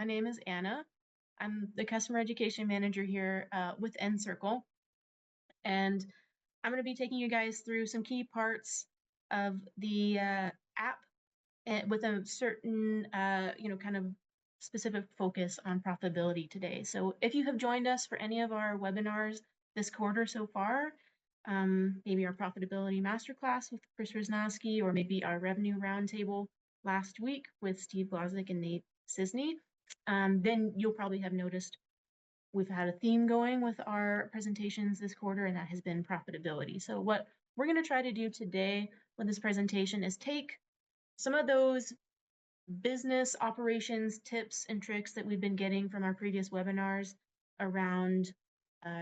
My name is Anna. I'm the customer education manager here with Encircle, and I'm going to be taking you guys through some key parts of the app with a certain, kind of specific focus on profitability today. So if you have joined us for any of our webinars this quarter so far, maybe our profitability masterclass with Chris Rosnowski, or maybe our revenue roundtable last week with Steve Glosnick and Nate Sisney, then you'll probably have noticed we've had a theme going with our presentations this quarter, and that has been profitability. So what we're going to try to do today with this presentation is take some of those business operations tips and tricks that we've been getting from our previous webinars around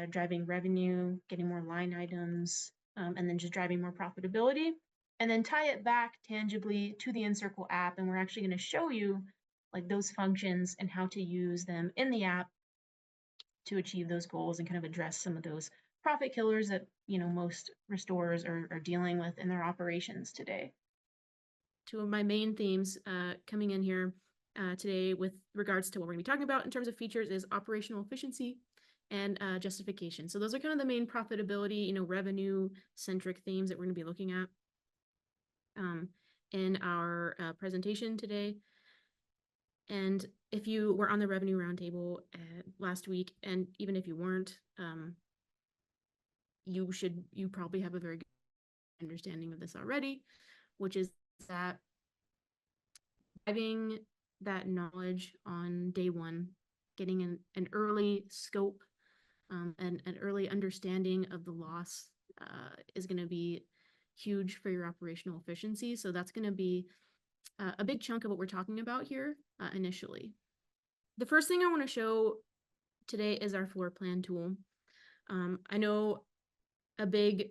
driving revenue, getting more line items, and then just driving more profitability, and then tie it back tangibly to the Encircle app. And we're actually going to show you like those functions and how to use them in the app to achieve those goals and kind of address some of those profit killers that most restorers are dealing with in their operations today. Two of my main themes coming in here today with regards to what we're going to be talking about in terms of features is operational efficiency and justification. So those are kind of the main profitability, revenue-centric themes that we're going to be looking at in our presentation today. And if you were on the revenue roundtable last week, and even if you weren't, you probably have a very good understanding of this already, which is that having that knowledge on day one, getting an early scope and an early understanding of the loss is going to be huge for your operational efficiency. So that's going to be a big chunk of what we're talking about here initially. The first thing I want to show today is our floor plan tool. I know a big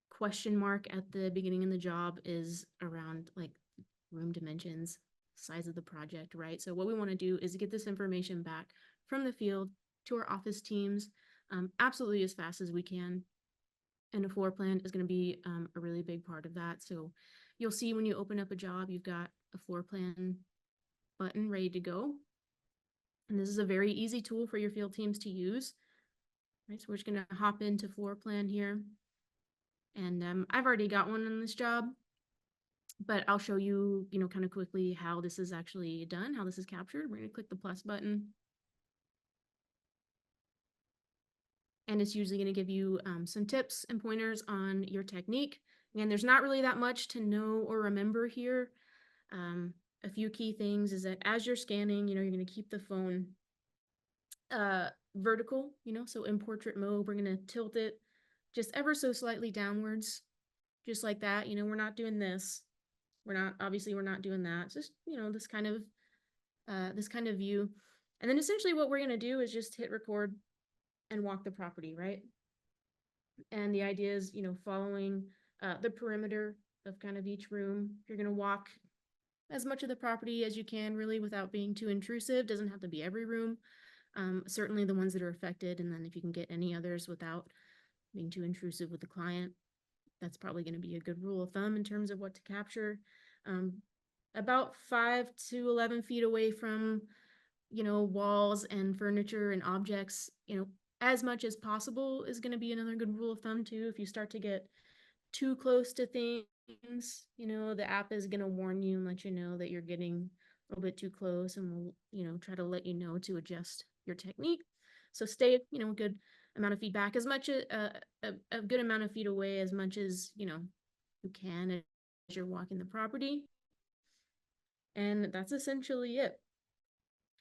question mark at the beginning of the job is around like room dimensions, size of the project, right? So what we want to do is get this information back from the field to our office teams absolutely as fast as we can. And a floor plan is going to be a really big part of that. So you'll see when you open up a job, you've got a floor plan button ready to go. And this is a very easy tool for your field teams to use. Right, so we're just going to hop into floor plan here. And I've already got one on this job, but I'll show you, kind of quickly how this is actually done, how this is captured. We're going to click the plus button. And it's usually going to give you some tips and pointers on your technique. Again, there's not really that much to know or remember here. A few key things is that as you're scanning, you're going to keep the phone vertical, so in portrait mode, we're going to tilt it just ever so slightly downwards, just like that. We're not doing this. We're not doing that. It's just, this kind of view. And then essentially what we're going to do is just hit record and walk the property, right? And the idea is, following the perimeter of kind of each room. You're going to walk as much of the property as you can, really, without being too intrusive. Doesn't have to be every room. Certainly the ones that are affected, and then if you can get any others without being too intrusive with the client, that's probably going to be a good rule of thumb in terms of what to capture. About 5 to 11 feet away from, walls and furniture and objects, as much as possible is going to be another good rule of thumb too. If you start to get too close to things, the app is going to warn you and let you know that you're getting a little bit too close, and will, try to let you know to adjust your technique. So stay, a good amount of feedback, as much a good amount of feet away, as much as, you can as you're walking the property. And that's essentially it.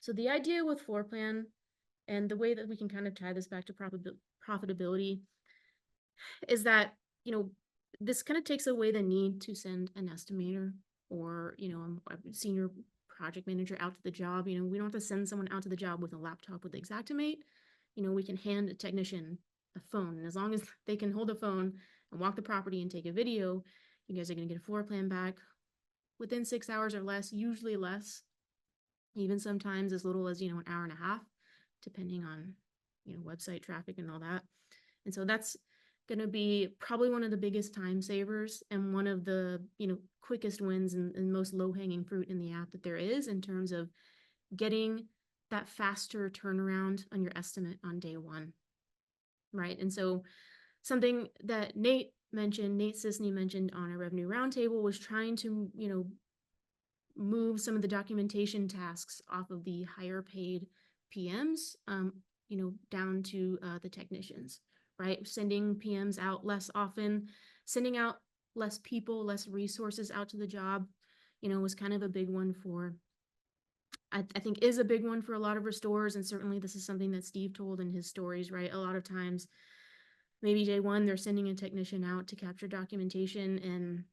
So the idea with floor plan and the way that we can kind of tie this back to profitability is that, this kind of takes away the need to send an estimator or, a senior project manager out to the job. We don't have to send someone out to the job with a laptop with Xactimate. We can hand a technician a phone, and as long as they can hold a phone and walk the property and take a video, you guys are going to get a floor plan back within 6 hours or less, usually less, even sometimes as little as, an hour and a half, depending on, website traffic and all that. And so that's going to be probably one of the biggest time savers and one of the, quickest wins and most low-hanging fruit in the app that there is, in terms of getting that faster turnaround on your estimate on day one, right? And so something that Nate Sisney mentioned on our revenue roundtable was trying to, move some of the documentation tasks off of the higher paid PMs, down to the technicians, right? Sending PMs out less often, sending out less people, less resources out to the job, was kind of a big one for, I think is a big one for a lot of restorers. And certainly this is something that Steve told in his stories, right? A lot of times, maybe day one, they're sending a technician out to capture documentation, and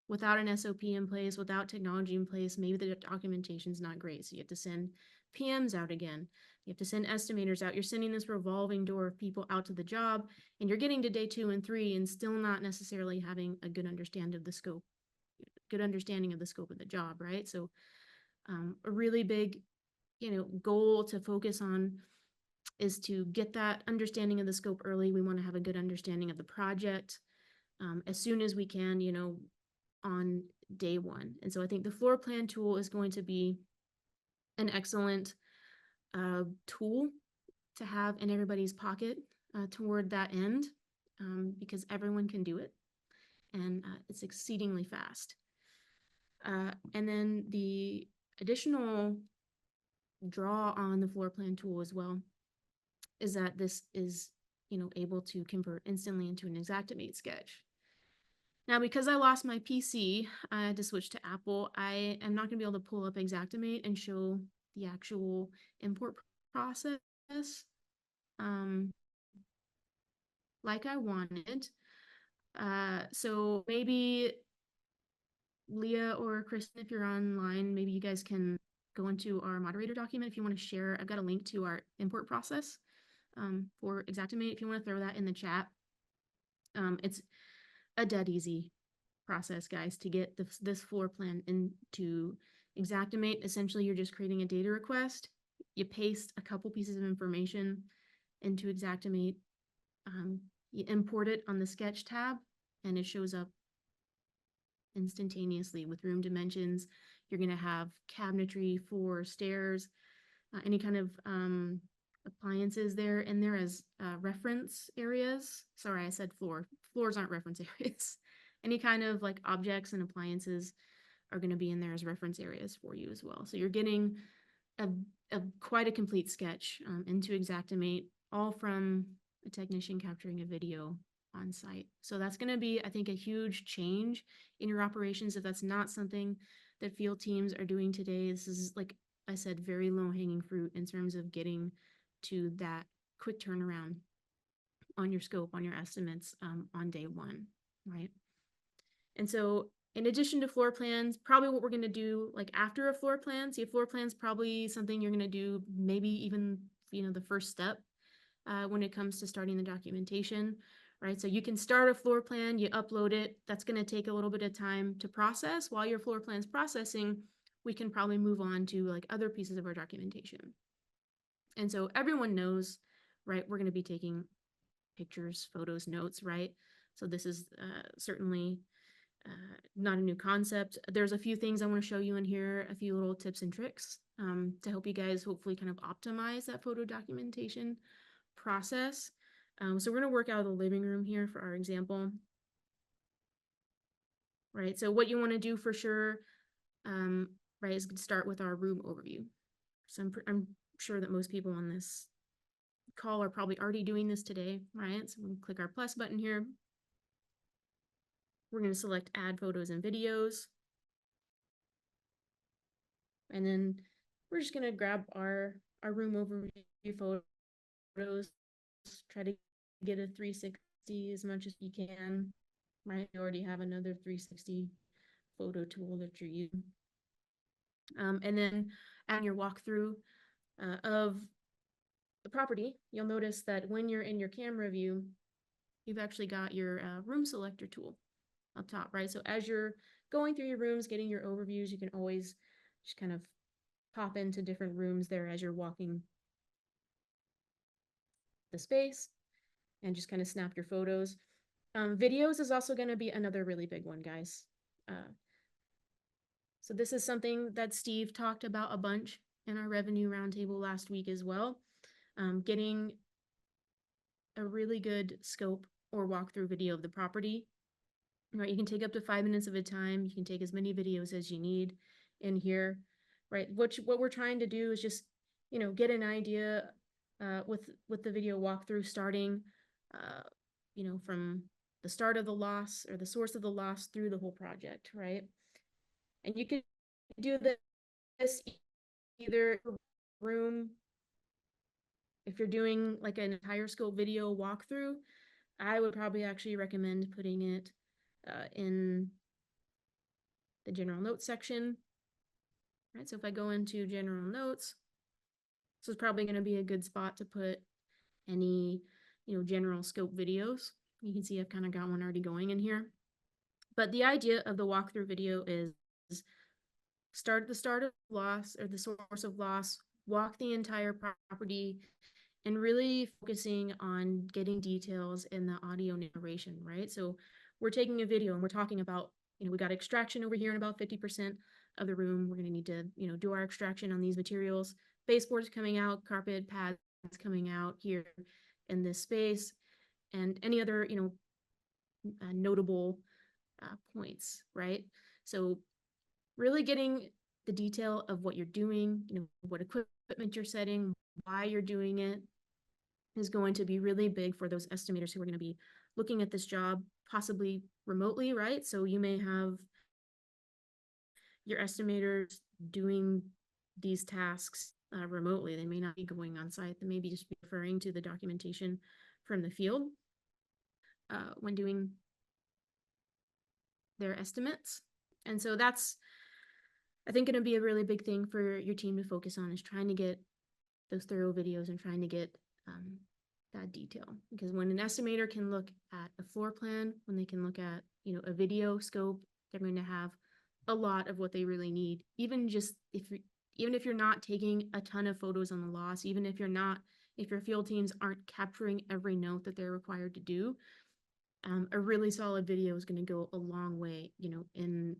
without an SOP in place, without technology in place, maybe the documentation's not great. So you have to send PMs out again. You have to send estimators out. You're sending this revolving door of people out to the job, and you're getting to day 2 and 3 and still not necessarily having a good understanding of the scope of the job, right? So a really big, goal to focus on is to get that understanding of the scope early. We want to have a good understanding of the project as soon as we can, on day one. And so I think the floor plan tool is going to be an excellent tool to have in everybody's pocket toward that end, because everyone can do it, and it's exceedingly fast. And then the additional draw on the floor plan tool as well is that this is, able to convert instantly into an Xactimate sketch. Now, because I lost my PC, I had to switch to Apple. I am not going to be able to pull up Xactimate and show the actual import process like I wanted. So maybe Leah or Kristen, if you're online, maybe you guys can go into our moderator document if you want to share. I've got a link to our import process for Xactimate if you want to throw that in the chat. It's a dead easy process, guys, to get this floor plan into Xactimate. Essentially, you're just creating a data request. You paste a couple pieces of information into Xactimate. You import it on the sketch tab, and it shows up instantaneously with room dimensions. You're going to have cabinetry, floor, stairs, any kind of appliances there in there as reference areas. Sorry, I said floor. Floors aren't reference areas. Any kind of like objects and appliances are going to be in there as reference areas for you as well. So you're getting a quite a complete sketch into Xactimate, all from a technician capturing a video on site. So that's going to be, I think, a huge change in your operations if that's not something that field teams are doing today. This is, like I said, very low hanging fruit in terms of getting to that quick turnaround on your scope, on your estimates on day one, right? And so in addition to floor plans, probably what we're going to do like after a floor plan, see, a floor plan is probably something you're going to do maybe even, the first step when it comes to starting the documentation, right? So you can start a floor plan, you upload it. That's going to take a little bit of time to process. While your floor plan's processing, we can probably move on to like other pieces of our documentation. And so everyone knows, right, we're going to be taking pictures, photos, notes, right? So this is certainly not a new concept. There's a few things I want to show you in here, a few little tips and tricks to help you guys hopefully kind of optimize that photo documentation process. So we're going to work out of the living room here for our example. Right, so what you want to do for sure, right, is start with our room overview. So I'm sure that most people on this call are probably already doing this today, right? So we'll click our plus button here. We're going to select add photos and videos. And then we're just going to grab our room overview photos, try to get a 360 as much as you can, right? You already have another 360 photo tool that you're using. And then on your walkthrough of the property, you'll notice that when you're in your camera view, you've actually got your room selector tool up top, right? So as you're going through your rooms, getting your overviews, you can always just kind of pop into different rooms there as you're walking the space and just kind of snap your photos. Videos is also going to be another really big one, guys. So this is something that Steve talked about a bunch in our revenue roundtable last week as well. Getting a really good scope or walkthrough video of the property. Right, you can take up to 5 minutes of a time. You can take as many videos as you need in here. Right, what we're trying to do is just, get an idea with the video walkthrough starting, from the start of the loss or the source of the loss through the whole project, right? And you can do this either room. If you're doing like an entire scope video walkthrough, I would probably actually recommend putting it in the general notes section. Right, so if I go into general notes, this is probably going to be a good spot to put any, general scope videos. You can see I've kind of got one already going in here. But the idea of the walkthrough video is start at the start of loss or the source of loss, walk the entire property, and really focusing on getting details in the audio narration, right? So we're taking a video and we're talking about, we got extraction over here in about 50% of the room. We're going to need to, do our extraction on these materials. Baseboards coming out, carpet pads coming out here in this space, and any other, notable points, right? So really getting the detail of what you're doing, what equipment you're setting, why you're doing it is going to be really big for those estimators who are going to be looking at this job, possibly remotely, right? So you may have your estimators doing these tasks remotely. They may not be going on site. They may be just referring to the documentation from the field when doing their estimates. And so that's, I think, going to be a really big thing for your team to focus on, is trying to get those thorough videos and trying to get that detail. Because when an estimator can look at a floor plan, when they can look at, a video scope, they're going to have a lot of what they really need. Even if you're not taking a ton of photos on the loss, even if your field teams aren't capturing every note that they're required to do, a really solid video is going to go a long way, in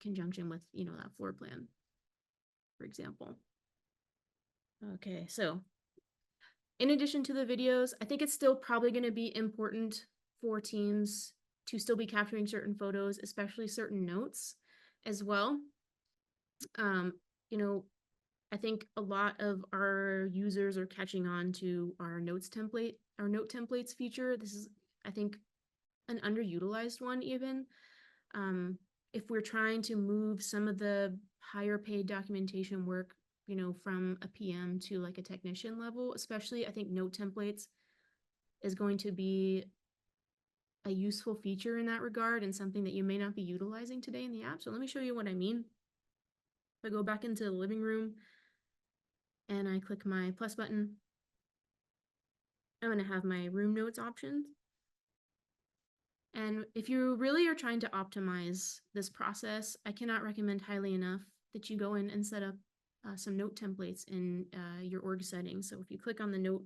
conjunction with, that floor plan, for example. Okay, so in addition to the videos, I think it's still probably going to be important for teams to still be capturing certain photos, especially certain notes as well. I think a lot of our users are catching on to our note templates feature. This is, I think, an underutilized one even. If we're trying to move some of the higher paid documentation work, from a PM to like a technician level, especially, I think note templates is going to be a useful feature in that regard, and something that you may not be utilizing today in the app. So let me show you what I mean. If I go back into the living room and I click my plus button, I'm going to have my room notes options. And if you really are trying to optimize this process, I cannot recommend highly enough that you go in and set up some note templates in your org settings. So if you click on the note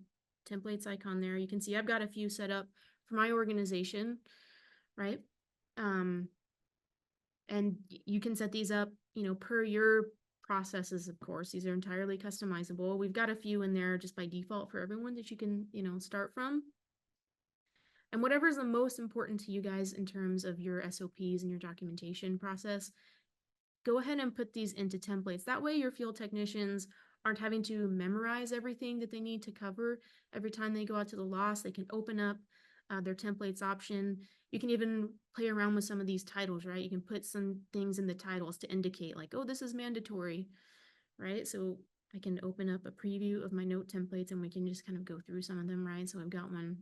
templates icon there, you can see I've got a few set up for my organization, right? And you can set these up, per your processes, of course. These are entirely customizable. We've got a few in there just by default for everyone that you can, start from. And whatever is the most important to you guys in terms of your SOPs and your documentation process, go ahead and put these into templates. That way your field technicians aren't having to memorize everything that they need to cover every time they go out to the loss. They can open up their templates option. You can even play around with some of these titles, right? You can put some things in the titles to indicate like, oh, this is mandatory, right? So I can open up a preview of my note templates and we can just kind of go through some of them, right? So I've got one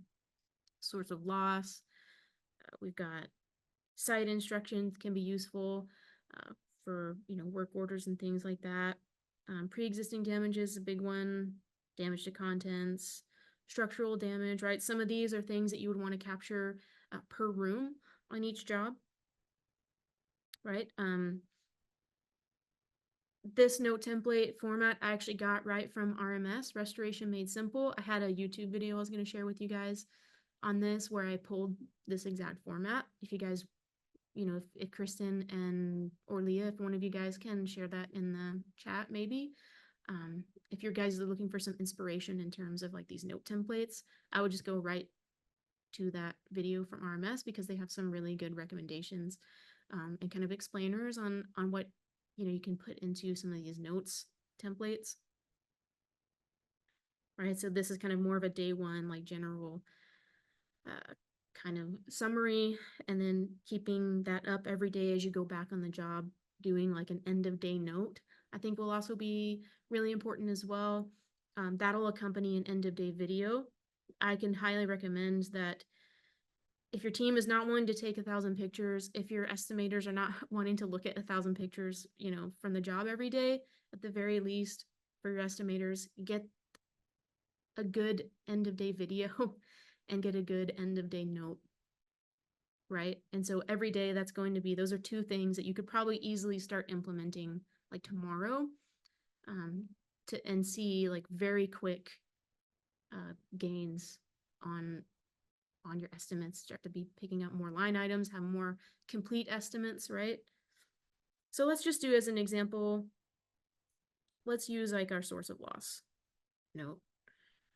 source of loss. We've got site instructions can be useful for, work orders and things like that. Pre-existing damage is a big one. Damage to contents, structural damage, right? Some of these are things that you would want to capture per room on each job, right? This note template format I actually got right from RMS, Restoration Made Simple. I had a YouTube video I was going to share with you guys on this where I pulled this exact format. If you guys, if Kristen or Leah, if one of you guys can share that in the chat maybe, If your guys are looking for some inspiration in terms of like these note templates, I would just go right to that video from RMS because they have some really good recommendations and kind of explainers on what you can put into some of these notes templates. Right, so this is kind of more of a day one, like general kind of summary, and then keeping that up every day as you go back on the job, doing like an end of day note, I think will also be really important as well. That'll accompany an end of day video. I can highly recommend that if your team is not wanting to take 1,000 pictures, if your estimators are not wanting to look at 1,000 pictures, from the job every day, at the very least, for your estimators, get a good end of day video and get a good end of day note. Right. And so every day that's going to be, those are two things that you could probably easily start implementing like tomorrow, and see like very quick gains on your estimates, start to be picking up more line items, have more complete estimates, right? So let's just do as an example, let's use like our source of loss note,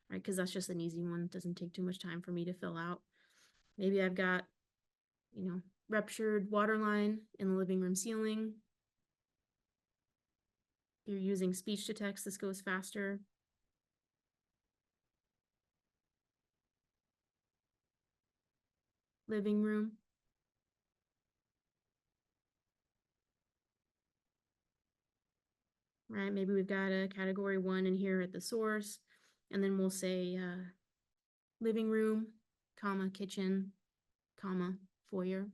right? Because that's just an easy one. It doesn't take too much time for me to fill out. Maybe I've got, ruptured water line in the living room ceiling. If you're using speech to text, this goes faster. Living room. Right, maybe we've got a category 1 in here at the source, and then we'll say living room, comma, kitchen, comma, foyer.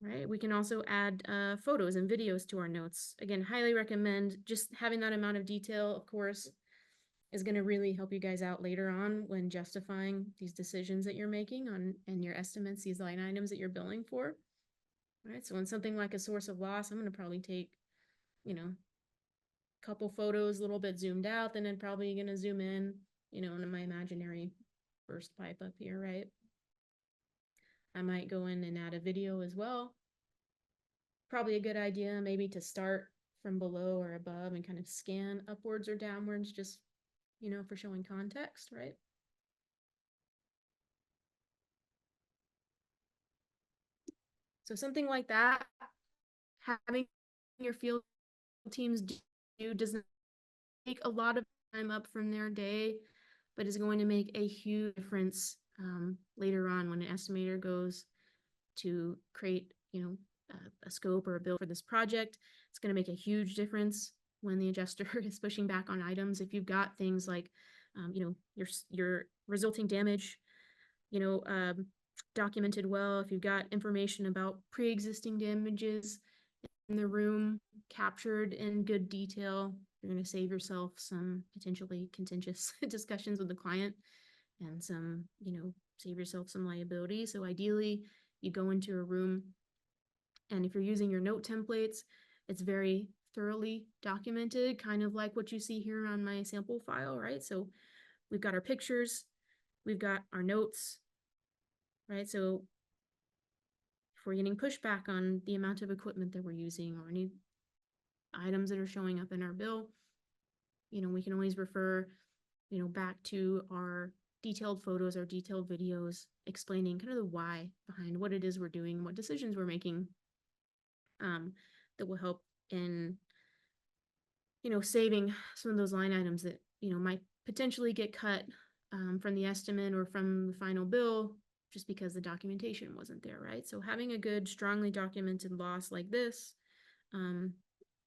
Right, we can also add photos and videos to our notes. Again, highly recommend just having that amount of detail, of course, is going to really help you guys out later on when justifying these decisions that you're making and your estimates, these line items that you're billing for. Right, so in something like a source of loss, I'm going to probably take, a couple photos, a little bit zoomed out, then I'm probably going to zoom in, into my imaginary burst pipe up here, right? I might go in and add a video as well. Probably a good idea maybe to start from below or above and kind of scan upwards or downwards, just, for showing context, right? So something like that, having your field teams do doesn't take a lot of time up from their day, but is going to make a huge difference later on when an estimator goes to create, a scope or a bill for this project. It's going to make a huge difference when the adjuster is pushing back on items. If you've got things like, your resulting damage, documented well, if you've got information about pre-existing damages in the room captured in good detail, you're going to save yourself some potentially contentious discussions with the client and some, save yourself some liability. So ideally, you go into a room, and if you're using your note templates, it's very thoroughly documented, kind of like what you see here on my sample file, right? So we've got our pictures, we've got our notes, right? So if we're getting pushback on the amount of equipment that we're using or any items that are showing up in our bill, we can always refer, back to our detailed photos or detailed videos explaining kind of the why behind what it is we're doing, what decisions we're making, that will help in, saving some of those line items that, might potentially get cut from the estimate or from the final bill just because the documentation wasn't there, right? So having a good, strongly documented loss like this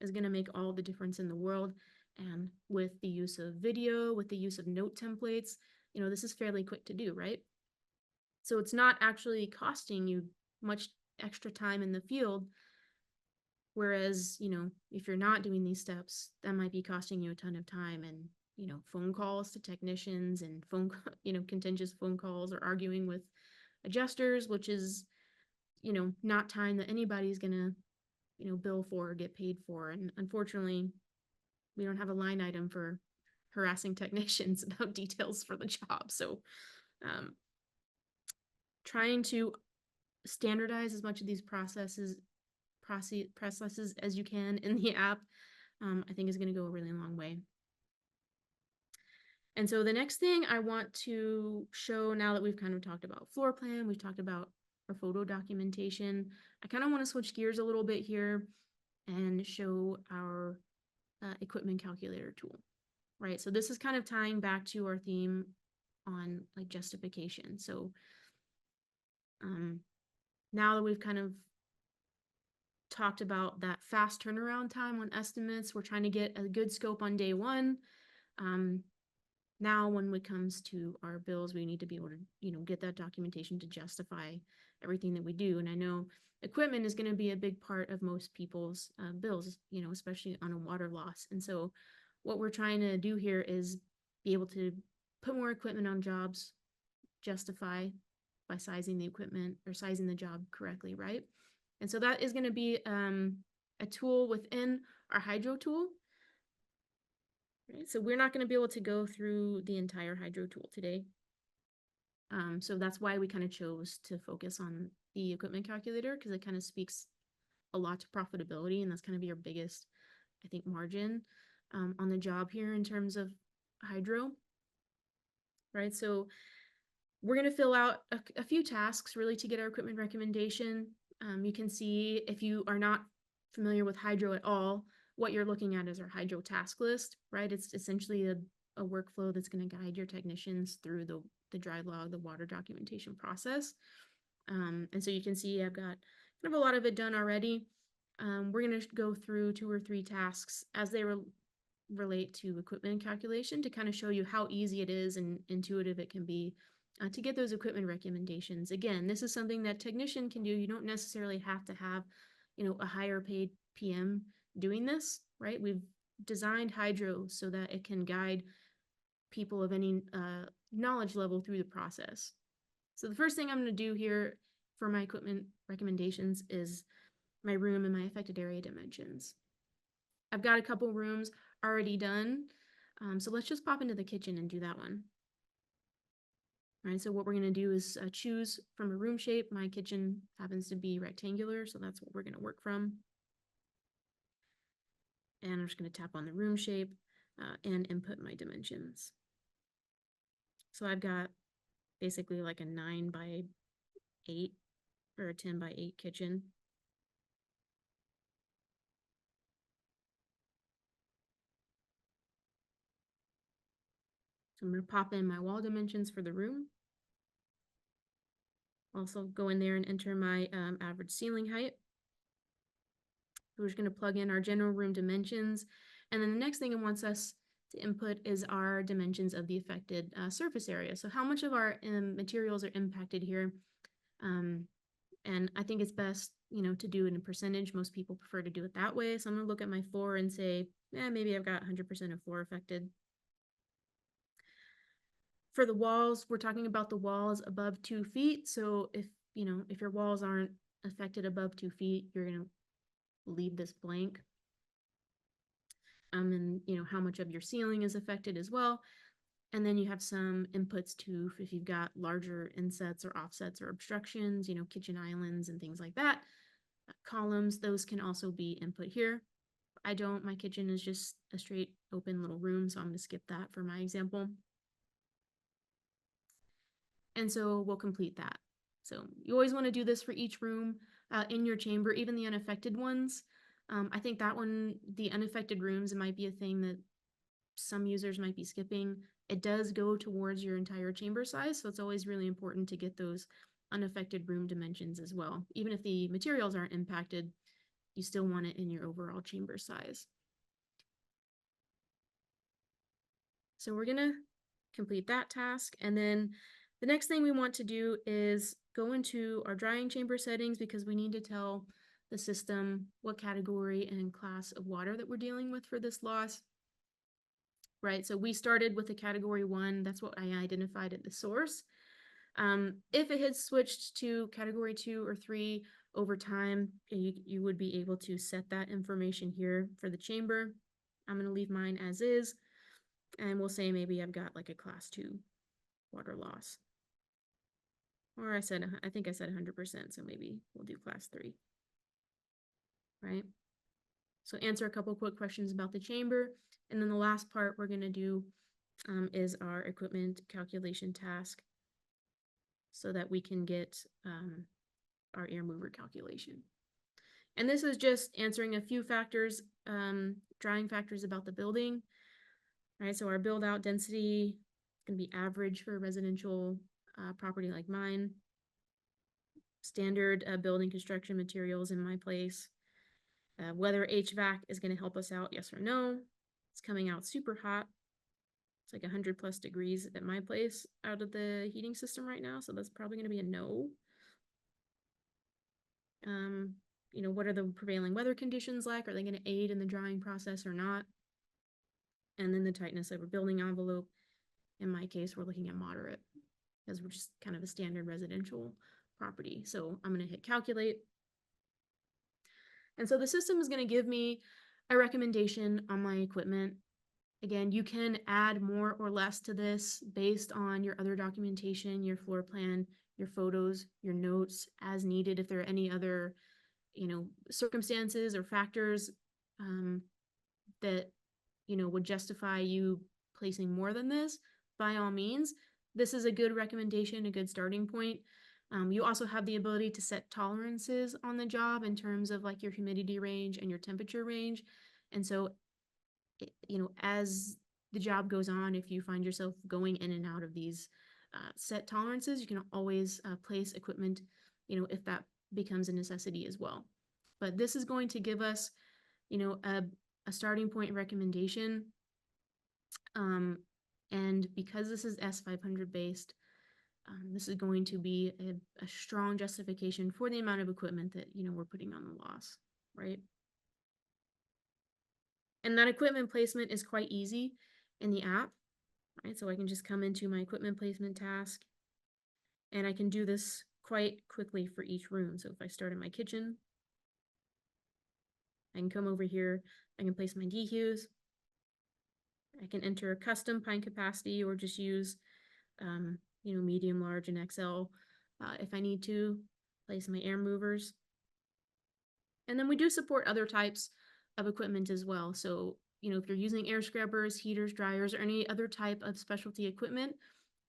is going to make all the difference in the world. And with the use of video, with the use of note templates, this is fairly quick to do, right? So it's not actually costing you much extra time in the field. Whereas, if you're not doing these steps, that might be costing you a ton of time and, phone calls to technicians and contentious phone calls or arguing with adjusters, which is, not time that anybody's gonna, bill for or get paid for. And unfortunately, we don't have a line item for harassing technicians about details for the job. So trying to standardize as much of these processes processes as you can in the app, I think is going to go a really long way. And so the next thing I want to show, now that we've kind of talked about floor plan, we've talked about our photo documentation, I kind of want to switch gears a little bit here and show our equipment calculator tool, right? So this is kind of tying back to our theme on like justification. So now that we've kind of talked about that fast turnaround time on estimates, we're trying to get a good scope on day one. Now when it comes to our bills, we need to be able to, get that documentation to justify everything that we do. And I know equipment is going to be a big part of most people's bills, especially on a water loss. And so what we're trying to do here is be able to put more equipment on jobs, justify by sizing the equipment or sizing the job correctly, right? And so that is going to be a tool within our hydro tool. Right? So we're not going to be able to go through the entire hydro tool today. So that's why we kind of chose to focus on the equipment calculator, because it kind of speaks a lot to profitability, and that's kind of your biggest, I think, margin on the job here in terms of hydro. Right, so we're going to fill out a few tasks really to get our equipment recommendation. You can see, if you are not familiar with hydro at all, what you're looking at is our hydro task list, right? It's essentially a workflow that's going to guide your technicians through the dry log, the water documentation process. And so you can see I've got kind of a lot of it done already. We're going to go through 2 or 3 tasks as they relate to equipment calculation to kind of show you how easy it is and intuitive it can be to get those equipment recommendations. Again, this is something that technician can do. You don't necessarily have to have, a higher paid PM doing this, right? We've designed hydro so that it can guide people of any knowledge level through the process. So the first thing I'm going to do here for my equipment recommendations is my room and my affected area dimensions. I've got a couple rooms already done, so let's just pop into the kitchen and do that one. All right, so what we're going to do is choose from a room shape. My kitchen happens to be rectangular, so that's what we're going to work from. And I'm just going to tap on the room shape and input my dimensions. So I've got basically like a 9 by 8 or a 10 by 8 kitchen. So I'm going to pop in my wall dimensions for the room. Also go in there and enter my average ceiling height. We're just going to plug in our general room dimensions. And then the next thing it wants us to input is our dimensions of the affected surface area. So how much of our materials are impacted here? And I think it's best, to do it in percentage. Most people prefer to do it that way. So I'm going to look at my floor and say, maybe I've got 100% of floor affected. For the walls, we're talking about the walls above 2 feet. So if your walls aren't affected above 2 feet, you're going to leave this blank. And how much of your ceiling is affected as well. And then you have some inputs too, if you've got larger insets or offsets or obstructions, kitchen islands and things like that. Columns, those can also be input here. I don't, my kitchen is just a straight open little room, so I'm going to skip that for my example. And so we'll complete that. So you always want to do this for each room in your chamber, even the unaffected ones. I think that one, the unaffected rooms, it might be a thing that some users might be skipping. It does go towards your entire chamber size, so it's always really important to get those unaffected room dimensions as well. Even if the materials aren't impacted, you still want it in your overall chamber size. So we're gonna complete that task, and then the next thing we want to do is go into our drying chamber settings, because we need to tell the system what category and class of water that we're dealing with for this loss. Right, so we started with a category 1. That's what I identified at the source. If it had switched to category 2 or 3 over time, you would be able to set that information here for the chamber. I'm going to leave mine as is, and we'll say maybe I've got like a class 2 water loss. Or I think I said 100%, so maybe we'll do class 3. right? So answer a couple quick questions about the chamber. And then the last part we're going to do is our equipment calculation task so that we can get our air mover calculation. And this is just answering a few factors, drying factors about the building, right? So our build out density is going to be average for a residential property like mine. Standard building construction materials in my place. Whether HVAC is going to help us out, yes or no. It's coming out super hot. It's like 100+ degrees at my place out of the heating system right now, so that's probably going to be a no. You know, what are the prevailing weather conditions like? Are they going to aid in the drying process or not? And then the tightness of a building envelope. In my case, we're looking at moderate because we're just kind of a standard residential property. So I'm going to hit calculate. And so the system is going to give me a recommendation on my equipment. Again, you can add more or less to this based on your other documentation, your floor plan, your photos, your notes as needed. If there are any other, you know, circumstances or factors that, you know, would justify you placing more than this, by all means, this is a good recommendation, a good starting point. You also have the ability to set tolerances on the job in terms of like your humidity range and your temperature range. And so, you know, as the job goes on, if you find yourself going in and out of these set tolerances, you can always place equipment, you know, if that becomes a necessity as well. But this is going to give us, you know, a starting point recommendation. And because this is S500 based, this is going to be a strong justification for the amount of equipment that, you know, we're putting on the loss, right? And that equipment placement is quite easy in the app, right? So I can just come into my equipment placement task and I can do this quite quickly for each room. So if I start in my kitchen, I can come over here, I can place my dehues. I can enter a custom pint capacity or just use, you know, medium, large, and XL if I need to. Place my air movers. And then we do support other types of equipment as well. So, you know, if you're using air scrubbers, heaters, dryers, or any other type of specialty equipment,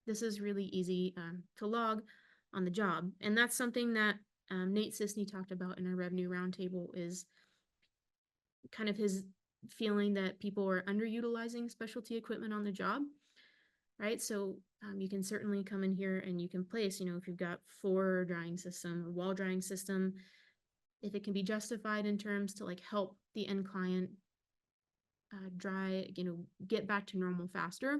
this is really easy to log on the job. And that's something that Nate Sisney talked about in our revenue roundtable, is kind of his feeling that people are underutilizing specialty equipment on the job, right? So you can certainly come in here and you can place, you know, if you've got floor drying system or wall drying system, if it can be justified in terms to like help the end client dry, you know, get back to normal faster,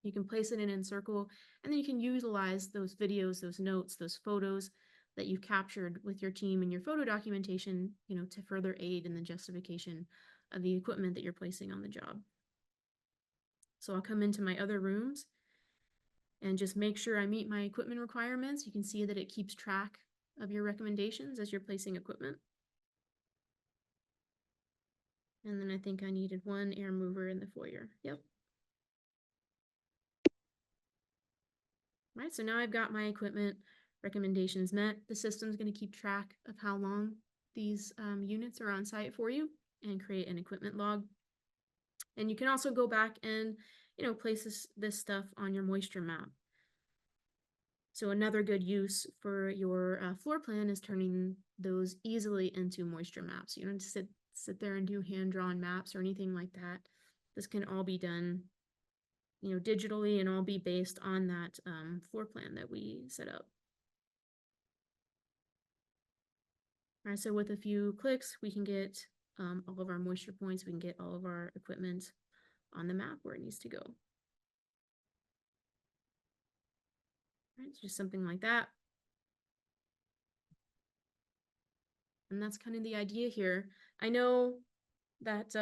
you can place it in Encircle, and then you can utilize those videos, those notes, those photos that you've captured with your team and your photo documentation, you know, to further aid in the justification of the equipment that you're placing on the job. So I'll come into my other rooms and just make sure I meet my equipment requirements. You can see that it keeps track of your recommendations as you're placing equipment. And then I think I needed one air mover in the foyer. Yep. Right, so now I've got my equipment recommendations met. The system's going to keep track of how long these units are on site for you and create an equipment log. And you can also go back and, you know, place this stuff on your moisture map. So another good use for your floor plan is turning those easily into moisture maps. You don't have to sit there and do hand-drawn maps or anything like that. This can all be done, you know, digitally, and all be based on that floor plan that we set up. All right, so with a few clicks, we can get all of our moisture points. We can get all of our equipment on the map where it needs to go. All right, so just something like that. And that's kind of the idea here. I know that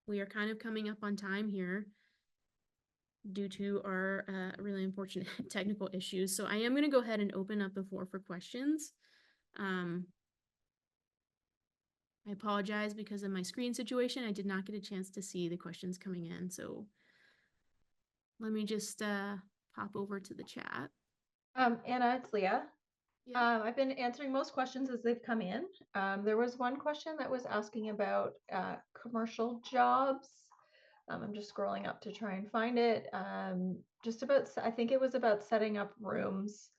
we are kind of coming up on time here due to our really unfortunate technical issues. So I am going to go ahead and open up the floor for questions. I apologize because of my screen situation. I did not get a chance to see the questions coming in. So let me just pop over to the chat. Anna, it's Leah. Yeah. I've been answering most questions as they've come in. There was one question that was asking about commercial jobs. I'm just scrolling up to try and find it. Just about, I think it was about setting up rooms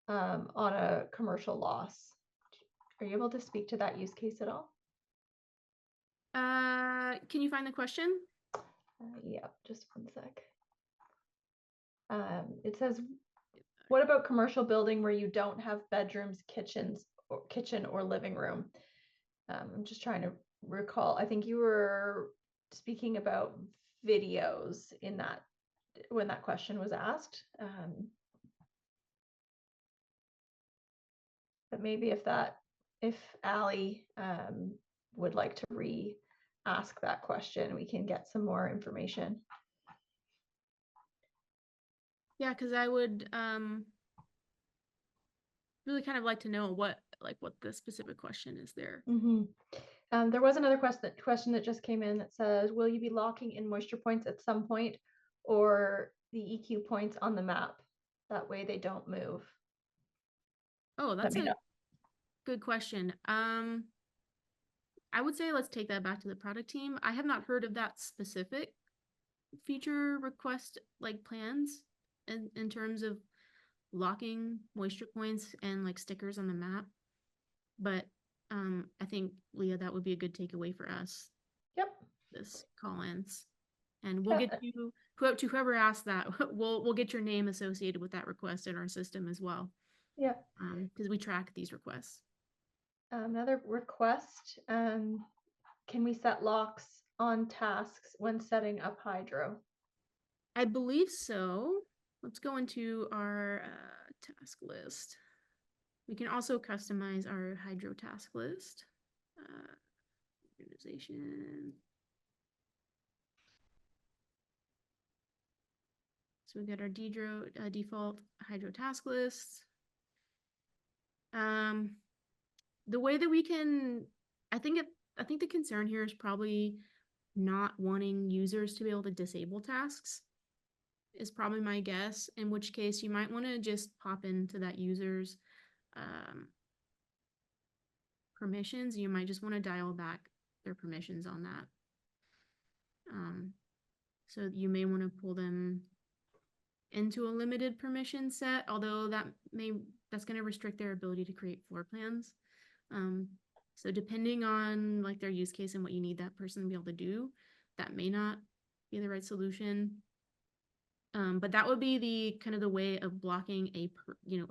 on a commercial loss. Are you able to speak to that use case at all? Can you find the question? Yeah, just one sec. It says, what about commercial building where you don't have bedrooms, kitchen or living room? I'm just trying to recall. I think you were speaking about videos in that when that question was asked. But maybe if Allie would like to re-ask that question, we can get some more information. Yeah, because I would really kind of like to know what the specific question is there. There was another question that just came in that says, will you be locking in moisture points at some point or the EQ points on the map? That way they don't move. Oh, that's a good question. I would say let's take that back to the product team. I have not heard of that specific feature request like plans in terms of locking moisture points and like stickers on the map. But I think, Leah, that would be a good takeaway for us. Yep. This call-ins. And we'll get you whoever asked that, we'll get your name associated with that request in our system as well. Yeah. Because we track these requests. Another request, can we set locks on tasks when setting up Hydro? I believe so. Let's go into our task list. We can also customize our Hydro task list. Organization. So we got our default Hydro task list. The way that we can, I think the concern here is probably not wanting users to be able to disable tasks is probably my guess, in which case you might want to just pop into that user's permissions. You might just want to dial back their permissions on that. So you may want to pull them into a limited permission set, although that's going to restrict their ability to create floor plans. So depending on like their use case and what you need that person to be able to do, that may not be the right solution. But that would be the kind of the way of blocking a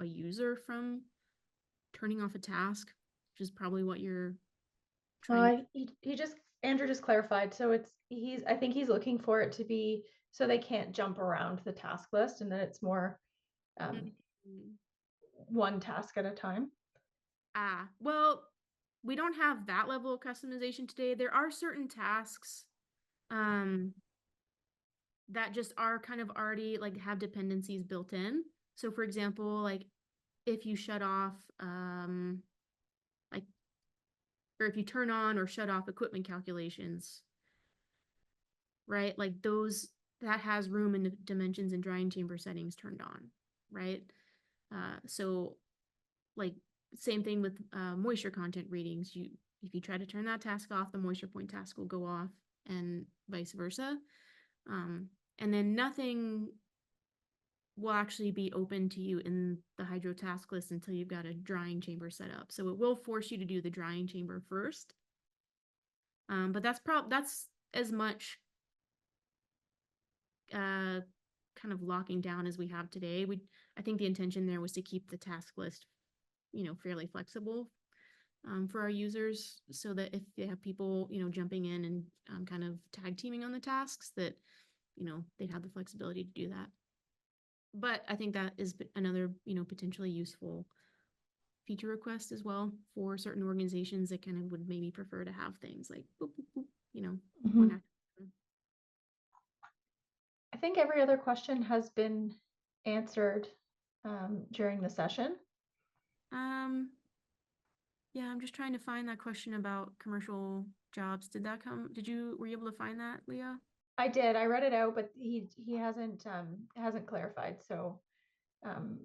user from turning off a task, which is probably what you're trying. Andrew just clarified. So I think he's looking for it to be so they can't jump around the task list, and then it's more one task at a time. Well, we don't have that level of customization today. There are certain tasks that just are kind of already like have dependencies built in. So for example, like if you shut off or if you turn on or shut off equipment calculations, right? Like that has room in the dimensions and drying chamber settings turned on, right? So like same thing with moisture content readings. If you try to turn that task off, the moisture point task will go off and vice versa. And then nothing will actually be open to you in the Hydro task list until you've got a drying chamber set up. So it will force you to do the drying chamber first. But that's as much kind of locking down as we have today. I think the intention there was to keep the task list, fairly flexible for our users, so that if they have people, jumping in and kind of tag teaming on the tasks, that they'd have the flexibility to do that. But I think that is another, potentially useful feature request as well for certain organizations that kind of would maybe prefer to have things like, boop, boop, boop, I think every other question has been answered during the session. Yeah, I'm just trying to find that question about commercial jobs. Were you able to find that, Leah? I did. I read it out, but he hasn't clarified. So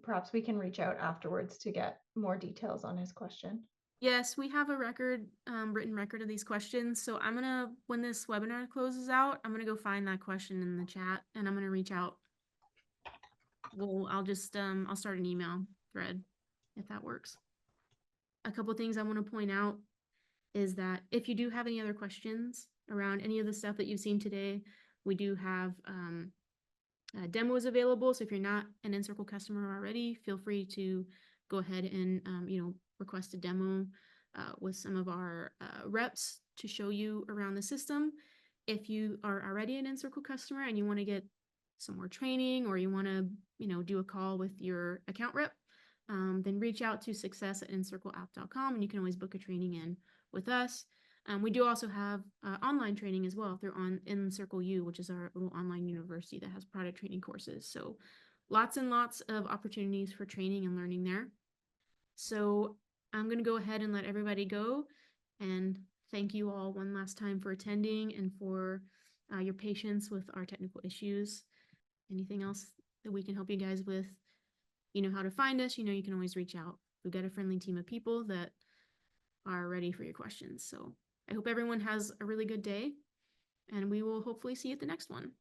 perhaps we can reach out afterwards to get more details on his question. Yes, we have a record, written record of these questions. So I'm gonna, when this webinar closes out, I'm gonna go find that question in the chat and I'm gonna reach out. I'll just, I'll start an email thread if that works. A couple things I want to point out is that if you do have any other questions around any of the stuff that you've seen today, we do have demos available. So if you're not an Encircle customer already, feel free to go ahead and request a demo with some of our reps to show you around the system. If you are already an Encircle customer and you want to get some more training, or you want to do a call with your account rep, then reach out to success@encircleapp.com and you can always book a training in with us. We do also have online training as well through Encircle U, which is our little online university that has product training courses. So lots and lots of opportunities for training and learning there. So I'm going to go ahead and let everybody go. And thank you all one last time for attending and for your patience with our technical issues. Anything else that we can help you guys with? You know how to find us. You can always reach out. We've got a friendly team of people that are ready for your questions. So I hope everyone has a really good day, and we will hopefully see you at the next one.